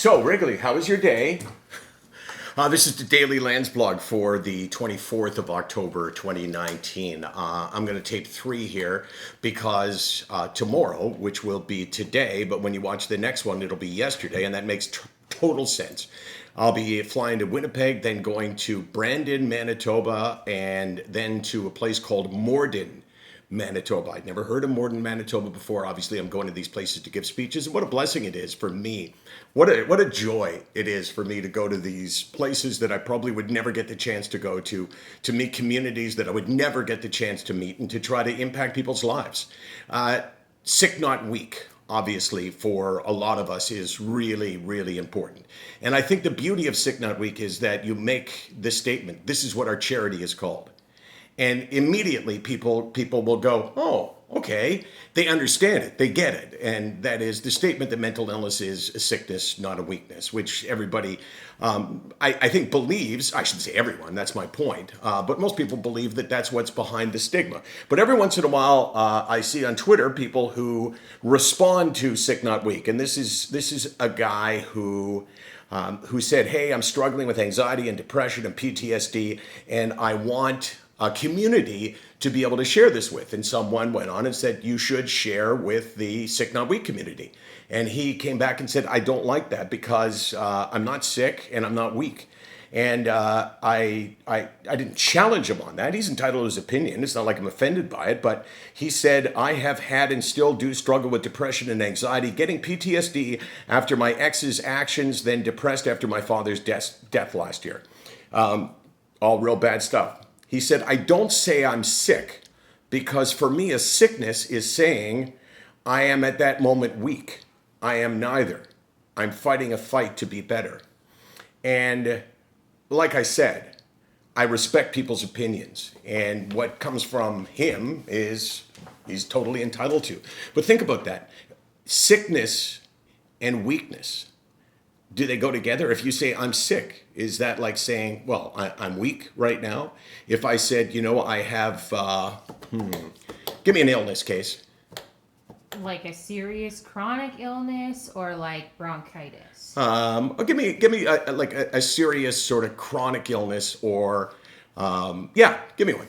So, Wrigley, how was your day? This is the daily Landsblog for the 24th of October, 2019. I'm going to tape 3 here because tomorrow, which will be today, but when you watch the next one, it'll be yesterday, and that makes total sense. I'll be flying to Winnipeg, then going to Brandon, Manitoba, and then to a place called Morden, Manitoba. I'd never heard of Morden, Manitoba before. Obviously, I'm going to these places to give speeches, and what a blessing it is for me. What a joy it is for me to go to these places that I probably would never get the chance to go to meet communities that I would never get the chance to meet, and to try to impact people's lives. SickNotWeak, obviously, for a lot of us is really, really important. And I think the beauty of SickNotWeak is that you make this statement, this is what our charity is called. And immediately people will go, oh, okay, they understand it, they get it. And that is the statement that mental illness is a sickness, not a weakness, which everybody, I think, believes. I shouldn't say everyone, that's my point, but most people believe that that's what's behind the stigma. But every once in a while, I see on Twitter people who respond to SickNotWeak. And this is a guy who said, hey, I'm struggling with anxiety and depression and PTSD, and I want a community to be able to share this with. And someone went on and said, you should share with the SickNotWeak community. And he came back and said, I don't like that because I'm not sick and I'm not weak. And I didn't challenge him on that. He's entitled to his opinion. It's not like I'm offended by it, but he said, I have had and still do struggle with depression and anxiety, getting PTSD after my ex's actions, then depressed after my father's death last year. All real bad stuff. He said, I don't say I'm sick because for me, a sickness is saying I am at that moment weak. I am neither. I'm fighting a fight to be better. And like I said, I respect people's opinions. And what comes from him is he's totally entitled to. But think about that. Sickness and weakness. Do they go together? If you say I'm sick, is that like saying, well, I'm weak right now? If I said, I have, give me an illness case. Like a serious chronic illness or like bronchitis? Give me a serious sort of chronic illness or, give me one.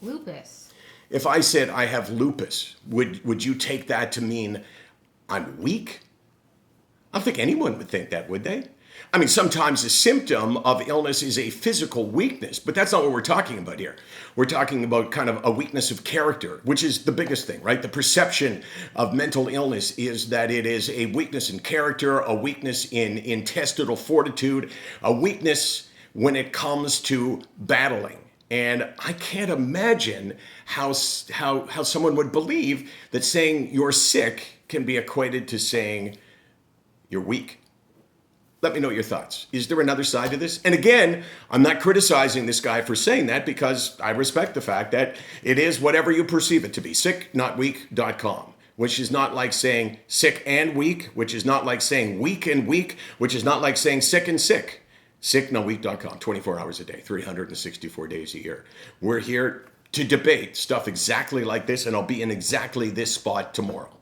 Lupus. If I said I have lupus, would you take that to mean I'm weak? I don't think anyone would think that, would they? I mean, sometimes a symptom of illness is a physical weakness, but that's not what we're talking about here. We're talking about kind of a weakness of character, which is the biggest thing, right? The perception of mental illness is that it is a weakness in character, a weakness in intestinal fortitude, a weakness when it comes to battling. And I can't imagine how someone would believe that saying you're sick can be equated to saying you're weak. Let me know your thoughts. Is there another side to this? And again, I'm not criticizing this guy for saying that because I respect the fact that it is whatever you perceive it to be. SickNotWeak.com, which is not like saying sick and weak, which is not like saying weak and weak, which is not like saying sick and sick. SickNotWeak.com, 24 hours a day, 364 days a year. We're here to debate stuff exactly like this, and I'll be in exactly this spot tomorrow.